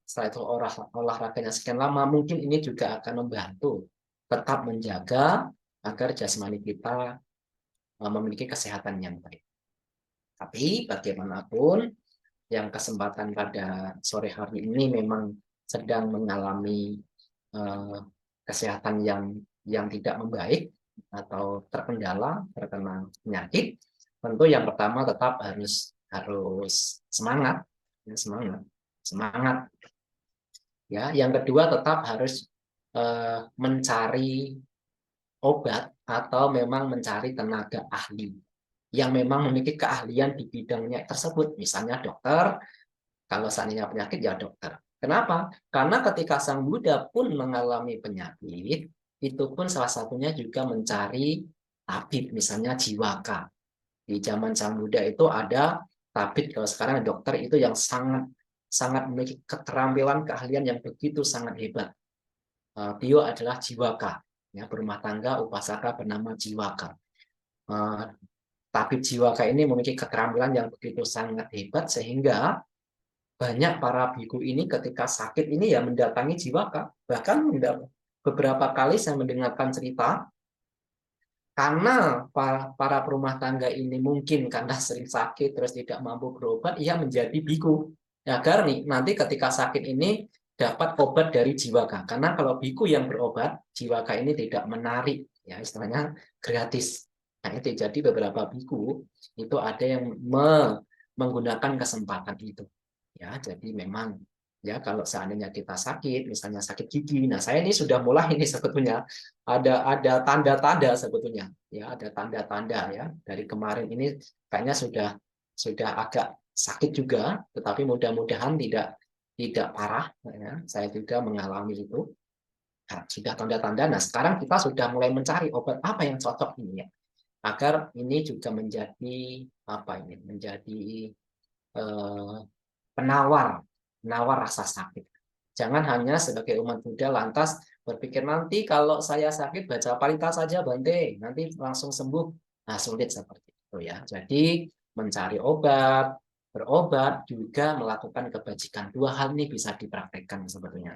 setelah itu olahraganya sekian lama, mungkin ini juga akan membantu tetap menjaga agar jasmani kita memiliki kesehatan yang baik. Tapi bagaimanapun, yang kesempatan pada sore hari ini memang sedang mengalami kesehatan yang tidak membaik atau terkendala terkena penyakit, tentu yang pertama tetap harus semangat, semangat. Ya, yang kedua tetap harus mencari obat atau memang mencari tenaga ahli yang memang memiliki keahlian di bidangnya tersebut. Misalnya dokter, kalau seandainya penyakit ya dokter. Kenapa? Karena ketika Sang Buddha pun mengalami penyakit, itu pun salah satunya juga mencari tabib, misalnya jiwaka. Di zaman Sang Buddha itu ada tabib, kalau sekarang dokter itu yang sangat memiliki keterampilan keahlian yang begitu sangat hebat. Beliau adalah jiwaka, ya, berumah tangga upasaka bernama jiwaka. Tabib jiwaka ini memiliki keterampilan yang begitu sangat hebat sehingga banyak para biku ini ketika sakit ini ya mendatangi jiwaka. Bahkan beberapa kali saya mendengarkan cerita karena para perumah tangga ini mungkin karena sering sakit terus tidak mampu berobat, ia menjadi biku agar nih nanti ketika sakit ini dapat obat dari jiwaka. Karena kalau biku yang berobat, jiwaka ini tidak menarik, ya istilahnya gratis. Nah, itu jadi beberapa biku itu ada yang menggunakan kesempatan itu. Ya, jadi memang ya kalau seandainya kita sakit, misalnya sakit gigi. Nah, saya ini sudah mulai ini sebetulnya ada tanda-tanda sebetulnya. Ya, ada tanda-tanda ya. Dari kemarin ini kayaknya sudah agak sakit juga, tetapi mudah-mudahan tidak parah ya. Saya juga mengalami itu. Nah, sudah tanda-tanda. Nah, sekarang kita sudah mulai mencari obat apa yang cocok ini ya. Agar ini juga menjadi apa ini? Menjadi penawar rasa sakit. Jangan hanya sebagai umat Buddha lantas berpikir nanti kalau saya sakit baca parita saja Bante, nanti langsung sembuh. Nah, sulit seperti itu ya. Jadi mencari obat, berobat juga melakukan kebajikan. Dua hal ini bisa dipraktekkan sebetulnya,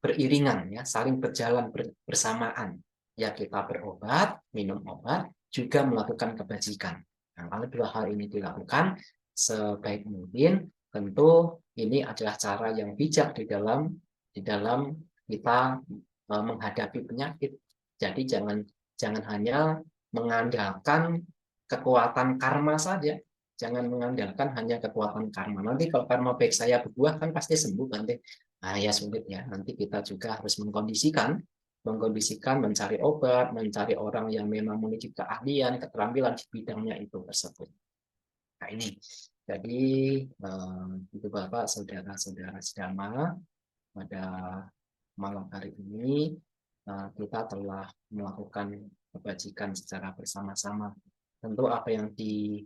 beriringan ya, saling berjalan bersamaan. Ya kita berobat, minum obat, juga melakukan kebajikan. Nah, kalau dua hal ini dilakukan sebaik mungkin, tentu ini adalah cara yang bijak di dalam kita menghadapi penyakit. Jadi jangan hanya mengandalkan kekuatan karma saja. Jangan mengandalkan hanya kekuatan karma. Nanti kalau karma baik saya berbuah kan pasti sembuh nanti. Nah, ya sulit ya. Nanti kita juga harus mengkondisikan, mencari obat, mencari orang yang memang memiliki keahlian, keterampilan di bidangnya itu tersebut. Nah, ini Jadi Ibu Bapak, saudara-saudara sedama, pada malam hari ini kita telah melakukan kebajikan secara bersama-sama. Tentu apa yang di-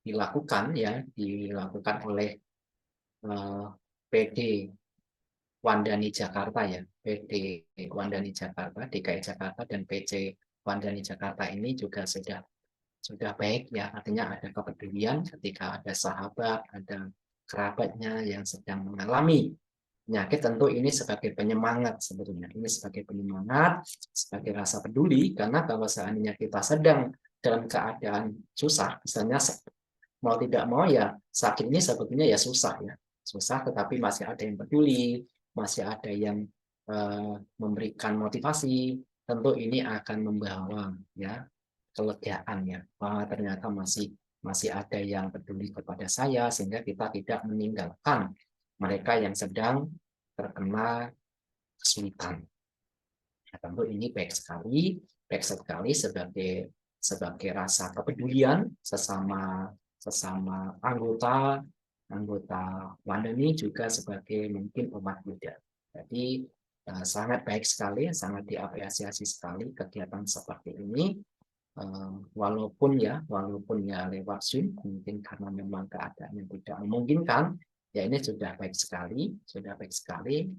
dilakukan oleh PD Wandani Jakarta ya, PD Wandani Jakarta, DKI Jakarta dan PC Wandani Jakarta ini juga sudah baik ya, artinya ada kepedulian ketika ada sahabat, ada kerabatnya yang sedang mengalami penyakit. Tentu ini sebagai penyemangat, sebetulnya ini sebagai penyemangat, sebagai rasa peduli, karena kalau seandainya kita sedang dalam keadaan susah, misalnya mau tidak mau ya sakit ini sebetulnya ya susah, tetapi masih ada yang peduli, masih ada yang memberikan motivasi, tentu ini akan membawa ya kelegaan ya, bahwa ternyata masih ada yang peduli kepada saya, sehingga kita tidak meninggalkan mereka yang sedang terkena kesulitan. Nah, tentu ini baik sekali sebagai rasa kepedulian sesama anggota Wandani, juga sebagai mungkin umat Buddha. Jadi sangat baik sekali, sangat diapresiasi sekali kegiatan seperti ini. Walaupun ya lewat Zoom, mungkin karena memang keadaannya tidak memungkinkan, ya ini sudah baik sekali,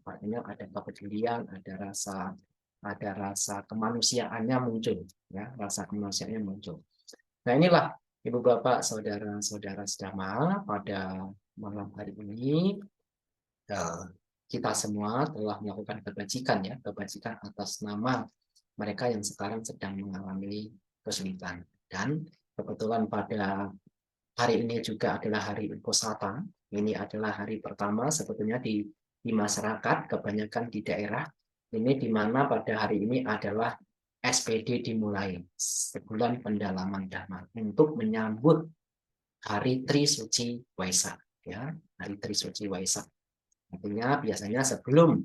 artinya ada kepedulian, ada rasa kemanusiaannya muncul, ya rasa kemanusiaannya muncul. Nah inilah Ibu Bapak, saudara-saudara sedama, pada malam hari ini kita semua telah melakukan kebajikan ya, kebajikan atas nama mereka yang sekarang sedang mengalami kesulitan. Dan kebetulan pada hari ini juga adalah hari Uposatha. Ini adalah hari pertama sebetulnya di masyarakat, kebanyakan di daerah. Ini di mana pada hari ini adalah SPD dimulai, sebulan pendalaman Dhamma, untuk menyambut hari Trisuci Waisak. Ya, hari Trisuci Waisak. Artinya biasanya sebelum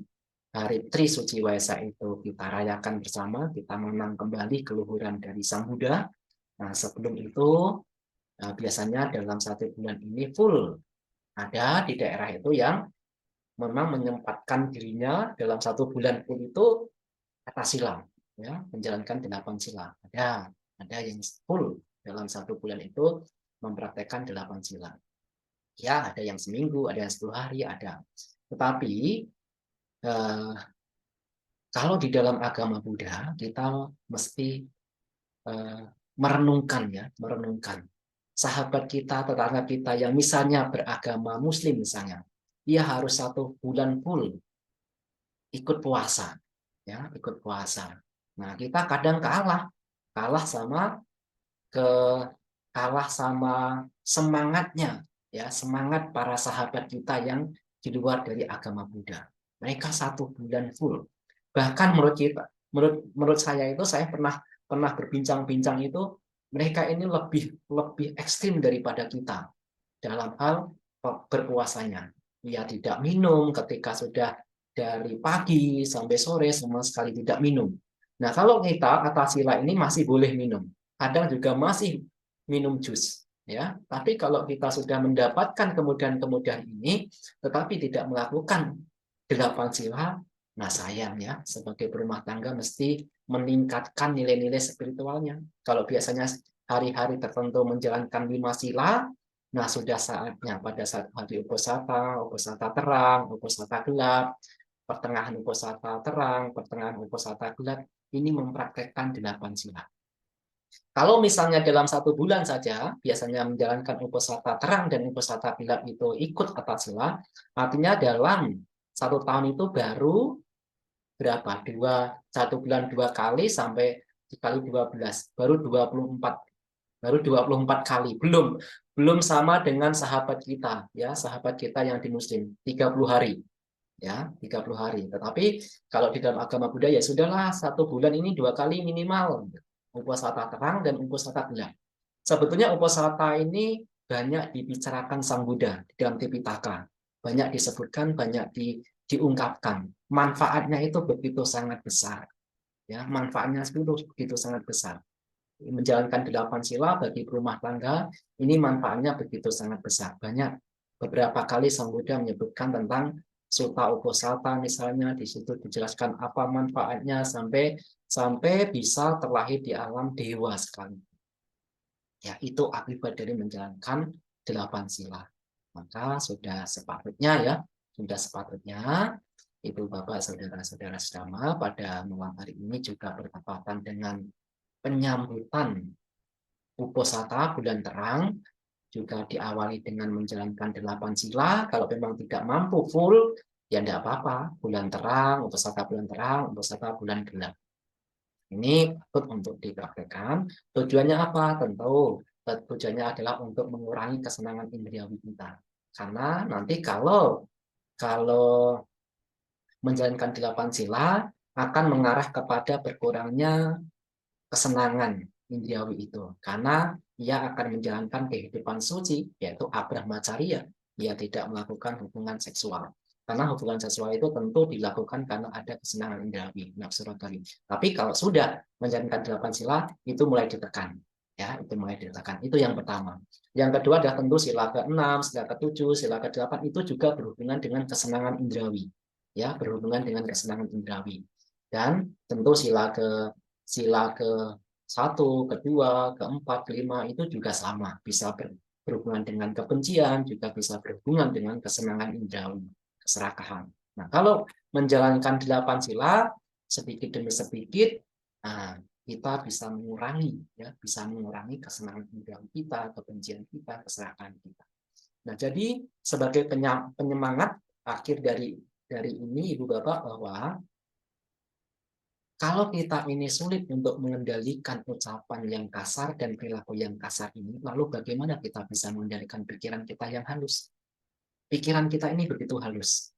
hari Trisuci Waisak itu kita rayakan bersama, kita mengenang kembali keluhuran dari Sang Buddha. Nah, sebelum itu biasanya dalam satu bulan ini full ada di daerah itu yang memang menyempatkan dirinya dalam satu bulan full itu atas sila, ya, menjalankan 8 sila. Ada yang full dalam satu bulan itu mempraktekkan 8 sila. Ya, ada yang seminggu, ada yang 10 hari, ada. Tetapi kalau di dalam agama Buddha kita mesti merenungkan sahabat kita, tetangga kita yang misalnya beragama Muslim misalnya, dia harus 1 bulan full ikut puasa, ya ikut puasa. Nah kita kadang kalah sama semangatnya, ya semangat para sahabat kita yang di luar dari agama Buddha. Mereka 1 bulan full. Bahkan menurut saya itu, saya pernah berbincang-bincang itu, mereka ini lebih ekstrim daripada kita dalam hal berpuasanya. Ia tidak minum ketika sudah dari pagi sampai sore, sama sekali tidak minum. Nah kalau kita atas sila ini masih boleh minum, kadang juga masih minum jus, ya. Tapi kalau kita sudah mendapatkan kemudahan-kemudahan ini, tetapi tidak melakukan 8 sila, nah sayang ya, sebagai berumah tangga mesti meningkatkan nilai-nilai spiritualnya. Kalau biasanya hari-hari tertentu menjalankan 5 sila, nah sudah saatnya pada saat hari Uposatha terang, Uposatha gelap, pertengahan Uposatha terang, pertengahan Uposatha gelap, ini mempraktekkan 8 sila. Kalau misalnya dalam 1 bulan saja, biasanya menjalankan Uposatha terang dan Uposatha gelap itu ikut atas sila, artinya dalam 1 tahun itu baru berapa? 1 bulan 2 kali sampai dikali 12, baru 24 kali. Belum sama dengan sahabat kita, ya sahabat kita yang di Muslim 30 hari. Ya 30 hari. Tetapi kalau di dalam agama Buddha ya sudahlah, 1 bulan ini 2 kali minimal. Uposatha terang dan Uposatha gelap. Sebetulnya Uposatha ini banyak dibicarakan Sang Buddha di dalam Tipitaka. Banyak disebutkan, banyak diungkapkan. Manfaatnya itu begitu sangat besar. Ya, manfaatnya itu begitu sangat besar. menjalankan 8 sila bagi berumah tangga ini manfaatnya begitu sangat besar. Banyak beberapa kali Sang Buddha menyebutkan tentang Sutta Uposatha misalnya, di situ dijelaskan apa manfaatnya sampai bisa terlahir di alam dewa sekali. Ya, itu akibat dari menjalankan 8 sila. Maka sudah sepatutnya Ibu Bapak Saudara-saudara sedama pada malam hari ini juga bertepatan dengan penyambutan Uposatha bulan terang, juga diawali dengan menjalankan 8 sila. Kalau memang tidak mampu full, ya tidak apa-apa. Bulan terang, Uposatha bulan gelap. Ini patut untuk dipraktekkan. Tujuannya apa? Tentu tujuannya adalah untuk mengurangi kesenangan indriawi kita. Karena nanti kalau menjalankan 8 sila akan mengarah kepada berkurangnya kesenangan indriawi itu, karena ia akan menjalankan kehidupan suci, yaitu abrahmacharya. Ia tidak melakukan hubungan seksual, karena hubungan seksual itu tentu dilakukan karena ada kesenangan indriawi, nafsu rohani. Tapi kalau sudah menjalankan 8 sila, itu mulai ditekan. Ya, itu mulai ditekan. Itu yang pertama. Yang kedua adalah tentu sila ke-6, sila ke-7, sila ke-8 itu juga berhubungan dengan kesenangan indrawi. Ya, berhubungan dengan kesenangan indrawi. Dan tentu sila ke satu, kedua, keempat, kelima itu juga sama, bisa berhubungan dengan kebencian, juga bisa berhubungan dengan kesenangan indrawi, keserakahan. Nah, kalau menjalankan 8 sila sedikit demi sedikit, nah, kita bisa mengurangi kesenangan indrawi kita, kebencian kita, keserakahan kita. Nah, jadi sebagai penyemangat akhir dari ini Ibu Bapak, bahwa kalau kita ini sulit untuk mengendalikan ucapan yang kasar dan perilaku yang kasar ini, lalu bagaimana kita bisa mengendalikan pikiran kita yang halus? Pikiran kita ini begitu halus.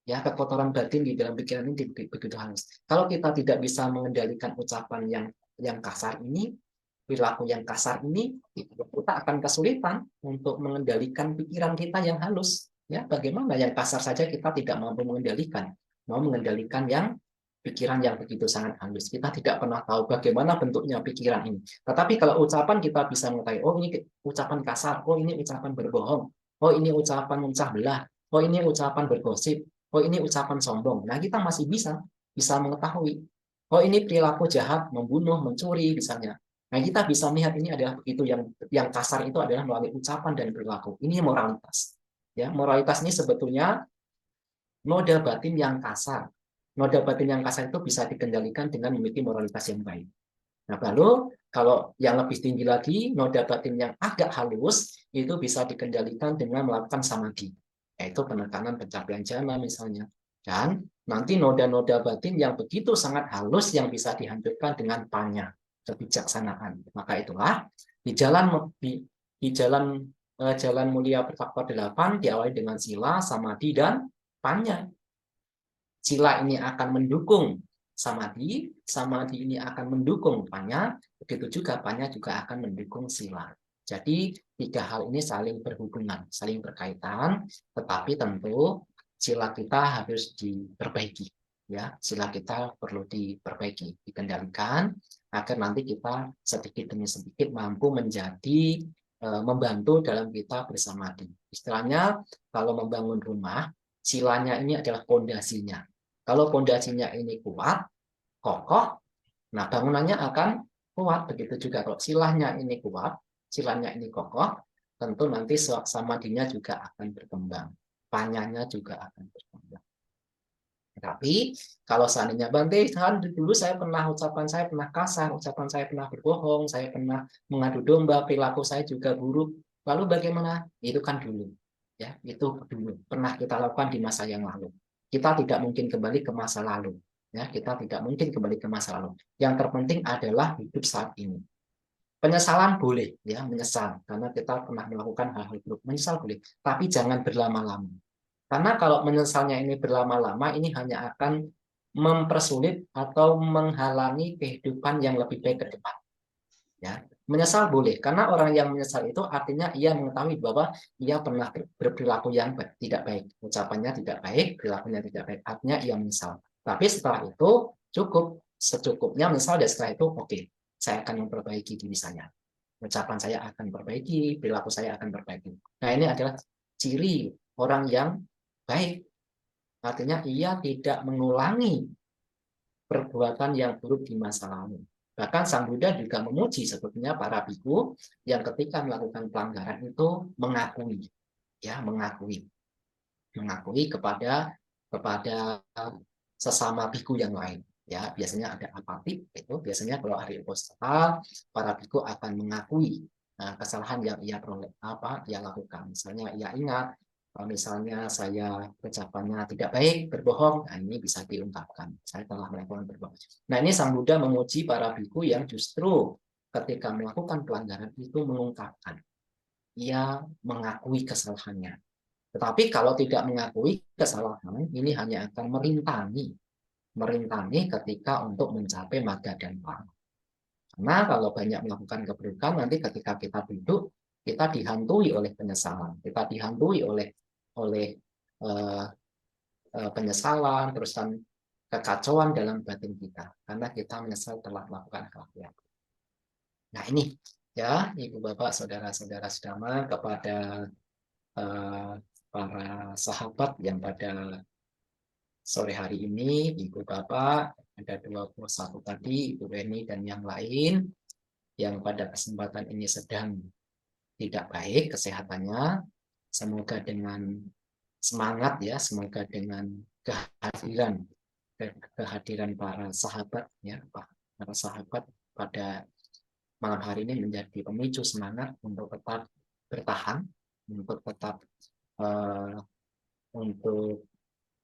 Ya, kekotoran batin di dalam pikiran ini begitu halus. Kalau kita tidak bisa mengendalikan ucapan yang kasar ini, perilaku yang kasar ini, kita akan kesulitan untuk mengendalikan pikiran kita yang halus. Ya, bagaimana yang kasar saja kita tidak mampu mengendalikan, mau mengendalikan yang pikiran yang begitu sangat halus. Kita tidak pernah tahu bagaimana bentuknya pikiran ini. Tetapi kalau ucapan kita bisa mengetahui, oh ini ucapan kasar, oh ini ucapan berbohong, oh ini ucapan memecah belah, oh ini ucapan bergosip, oh ini ucapan sombong. Nah, kita masih bisa mengetahui, oh ini perilaku jahat, membunuh, mencuri misalnya. Nah, kita bisa melihat ini adalah begitu, yang kasar itu adalah melalui ucapan dan perilaku. Ini moralitas. Ya, moralitas ini sebetulnya noda batin yang kasar. Noda batin yang kasar itu bisa dikendalikan dengan memiliki moralitas yang baik. Nah, lalu kalau yang lebih tinggi lagi, noda batin yang agak halus itu bisa dikendalikan dengan melakukan samadhi, yaitu penekanan pencapaian jana misalnya. Dan nanti noda-noda batin yang begitu sangat halus yang bisa dihancurkan dengan panya, kebijaksanaan. Maka itulah di jalan mulia berfaktor 8 diawali dengan sila, samadhi, dan panya. Sila ini akan mendukung samadhi, samadhi ini akan mendukung panya, begitu juga panya juga akan mendukung sila. Jadi 3 hal ini saling berhubungan, saling berkaitan, tetapi tentu sila kita harus diperbaiki. Ya, sila kita perlu diperbaiki, dikendalikan agar nanti kita sedikit demi sedikit mampu menjadi membantu dalam kita bersamadhi. Istilahnya kalau membangun rumah, silanya ini adalah pondasinya. Kalau pondasinya ini kuat, kokoh, nah bangunannya akan kuat. Begitu juga kalau silanya ini kuat, silanya ini kokoh, tentu nanti samadhinya juga akan berkembang. Panyanya juga akan berkembang. Tapi kalau seandainya Bante, dulu ucapan saya pernah kasar, ucapan saya pernah berbohong, saya pernah mengadu domba, perilaku saya juga buruk. Lalu bagaimana? Itu kan dulu. Ya, itu dulu. Pernah kita lakukan di masa yang lalu. Kita tidak mungkin kembali ke masa lalu. Ya, kita tidak mungkin kembali ke masa lalu. Yang terpenting adalah hidup saat ini. Penyesalan boleh, ya, menyesal karena kita pernah melakukan hal-hal buruk. Menyesal boleh, tapi jangan berlama-lama. Karena kalau menyesalnya ini berlama-lama, ini hanya akan mempersulit atau menghalangi kehidupan yang lebih baik ke depan. Ya, menyesal boleh, karena orang yang menyesal itu artinya ia mengetahui bahwa ia pernah berperilaku yang tidak baik, ucapannya tidak baik, perilakunya tidak baik, artinya ia menyesal. Tapi setelah itu cukup, secukupnya menyesal, dan setelah itu oke. saya akan memperbaiki diri saya. Ucapan saya akan perbaiki, perilaku saya akan perbaiki. Nah, ini adalah ciri orang yang baik. Artinya ia tidak mengulangi perbuatan yang buruk di masa lalu. Bahkan Sang Buddha juga memuji sebetulnya para biku yang ketika melakukan pelanggaran itu mengakui, ya, mengakui kepada sesama biku yang lain. Ya, biasanya ada apatit, itu biasanya kalau hari upacara para biku akan mengakui kesalahan yang ia lakukan. Misalnya ia ingat, misalnya saya ucapannya tidak baik, berbohong, nah ini bisa diungkapkan. Saya telah melakukan berbohong. Nah, ini Sang Buddha memuji para biku yang justru ketika melakukan pelanggaran itu mengungkapkan. Ia mengakui kesalahannya. Tetapi kalau tidak mengakui kesalahan, ini hanya akan merintangi ketika untuk mencapai marga dan pang. Karena kalau banyak melakukan keburukan, nanti ketika kita duduk, kita dihantui oleh penyesalan, kita dihantui oleh penyesalan, terus dan kekacauan dalam batin kita, karena kita menyesal telah melakukan hal-hal. Nah, ini ya, Ibu Bapak, saudara-saudara sedama, kepada para sahabat yang pada sore hari ini, Ibu Bapak, ada 21 tadi, Ibu Weni dan yang lain, yang pada kesempatan ini sedang tidak baik kesehatannya, semoga dengan semangat ya, semoga dengan kehadiran para sahabat ya, para sahabat pada malam hari ini menjadi pemicu semangat untuk tetap bertahan, untuk tetap untuk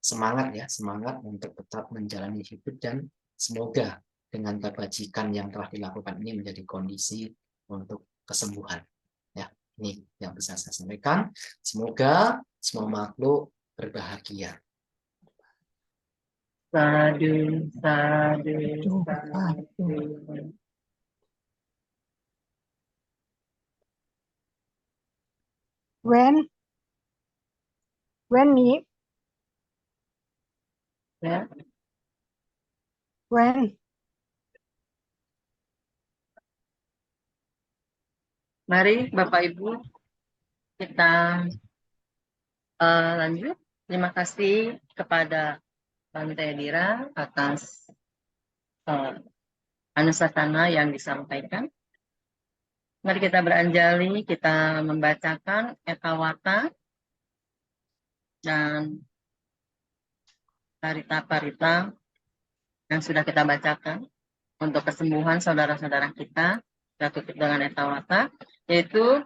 semangat untuk tetap menjalani hidup, dan semoga dengan kebajikan yang telah dilakukan ini menjadi kondisi untuk kesembuhan. Ya, ini yang bisa saya sampaikan. Semoga semua makhluk berbahagia. Sadu, sadu, sadu. When nih? Ya. When? Mari Bapak Ibu kita lanjut. Terima kasih kepada Bante Dira atas anusatana yang disampaikan. Mari kita beranjali, kita membacakan Etawata dan parita-parita yang sudah kita bacakan untuk kesembuhan saudara-saudara kita. Kita tutup dengan Etawata, yaitu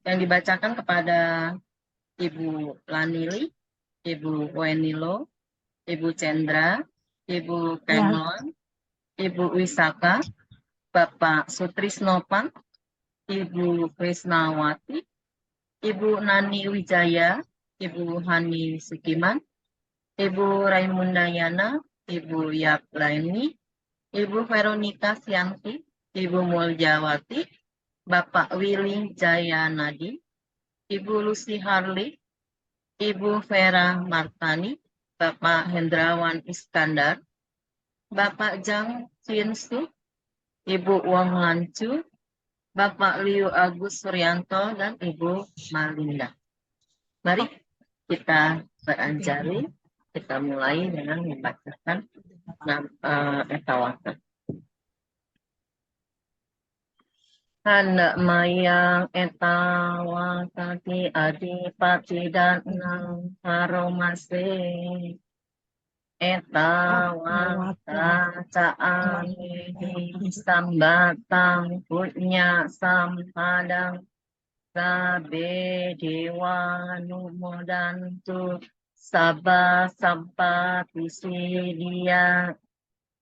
yang dibacakan kepada Ibu Lanili, Ibu Wenilo, Ibu Cendra, Ibu Kenlon, Ibu Wisaka, Bapak Sutrisnopan, Ibu Krisnawati, Ibu Nani Wijaya, Ibu Hani Sukiman, Ibu Raimundayana, Ibu Yap Laini, Ibu Veronica Sianti, Ibu Muljawati, Bapak Willy Jayanadi, Ibu Lucy Harley, Ibu Vera Martani, Bapak Hendrawan Iskandar, Bapak Jang Cinsu, Ibu Wong Lancu, Bapak Liu Agus Suryanto, dan Ibu Malinda. Mari kita beranjali. Kita mulai dengan membacakan Etawata. Hendak mayang etawatati adipati danang haromase etawata caanihi sambatang punya sampadang sabe dewa numodantu sabah sampati sidia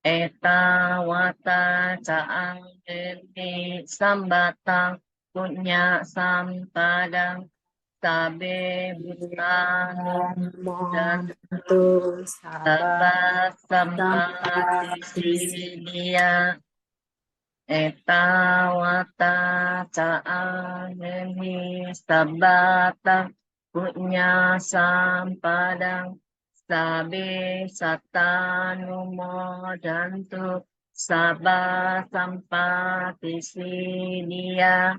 etawata caang eni sambatang punya sampadang sabe butang dan sabah sampati sidia etawata caang eni sambatang punya sampadang sabe satanumo dantu Sabah sampati sidia,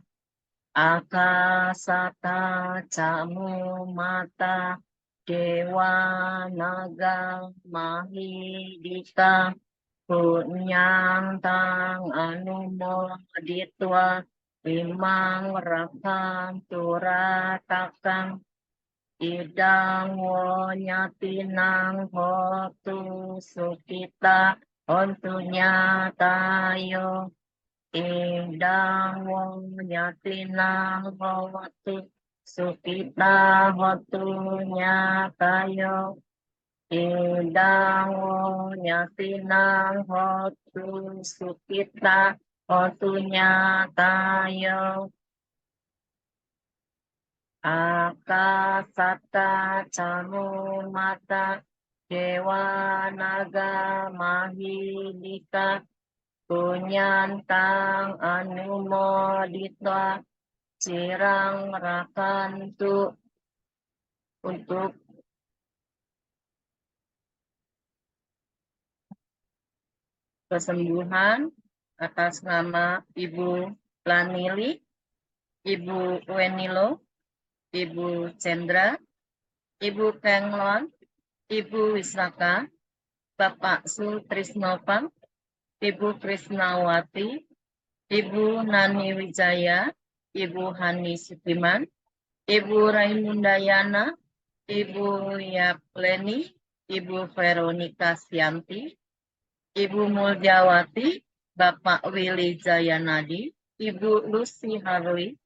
akasata camu mata, dewa naga mahidika, punyantang anumoditwa, imang rakam turatakang, idang wonyatinang hotu sukita, hontunya tayo, idang wonyatinang hotu sukita, hontunya tayo, idang wonyatinang hotu sukita, hontunya tayo. Akasata camu mata, dewa naga mahidika, punyantang anumodita, cirang rakantu, untuk kesembuhan atas nama Ibu Lanili, Ibu Wenilo, Ibu Cendra, Ibu Penglon, Ibu Wisaka, Bapak Sutrisnopang, Ibu Krisnawati, Ibu Nani Wijaya, Ibu Hani Sutiman, Ibu Raimundayana, Ibu Yapleni, Ibu Veronika Sianti, Ibu Muljawati, Bapak Willy Jayanadi, Ibu Lucy Harley,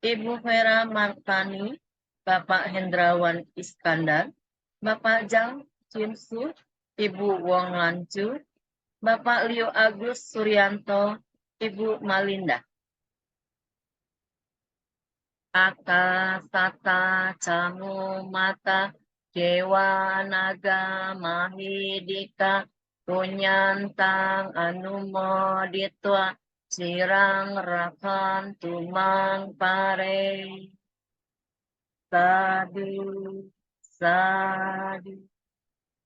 Ibu Vera Martani, Bapak Hendrawan Iskandar, Bapak Jang Chinsu, Ibu Wong Lancu, Bapak Leo Agus Suryanto, Ibu Malinda. Akasata camu mata, dewa naga mahidika, punyantang anumoditwa, cirang rakan tumang pare. Sadu, sadu,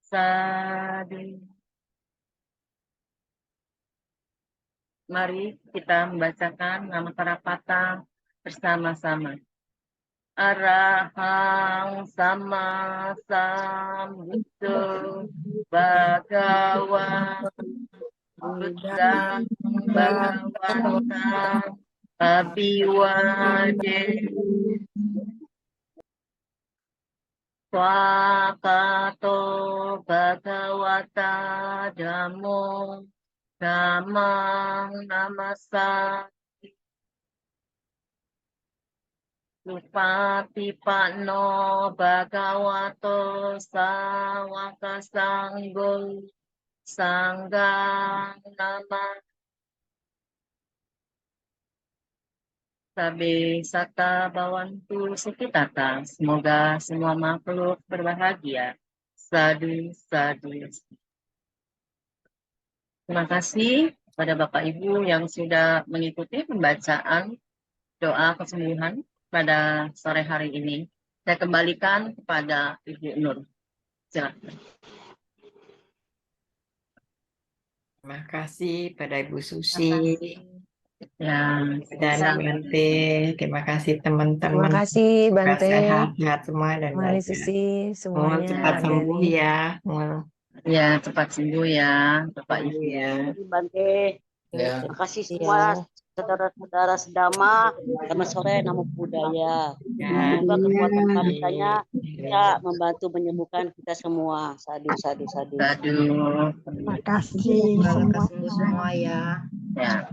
sadu. Mari kita membacakan nama Karapata bersama-sama. Arahang sama sambuddho bhagava buddhang bhagavantang abhiwade swakato bhagavata dhammo dhammang namasa Supatipano bhagavato sawaka sanggo sanggang nama sabe sata bawantu sukitata. Semoga semua makhluk berbahagia. Sadu, sadu. Terima kasih pada Bapak Ibu yang sudah mengikuti pembacaan doa kesembuhan pada sore hari ini. Saya kembalikan kepada Ibu Nur. Silakan. Terima kasih pada Ibu Susi Ya, dan Bante. Terima kasih teman-teman. Terima kasih Bante, Sehat-sehat semua dan Mari bahagia. Susi, Mohon semuanya. cepat sembuh Dari ya. Mohon ya cepat sembuh ya, Bapak Ibu. sembuh ya. Bante, Ya, terima kasih ya. semua saudara-saudara sedama. Selamat sore, namo buddhaya. Ya. Semoga kekuatan pamitanya bisa membantu menyembuhkan kita semua. Sadu, sadu, sadu. Sadu. Terima kasih Semua ya. Ya.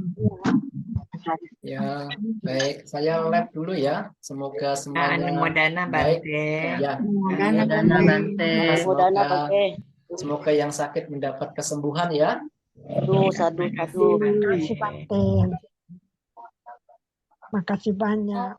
ya, baik. Saya lab dulu ya. Semoga semuanya Anumodana baik. Bante. Ya, Dana Bante. Modana Bante. semoga yang sakit mendapat kesembuhan ya. Sadu, sadu, sadu. Terima kasih Bante. Makasih banyak.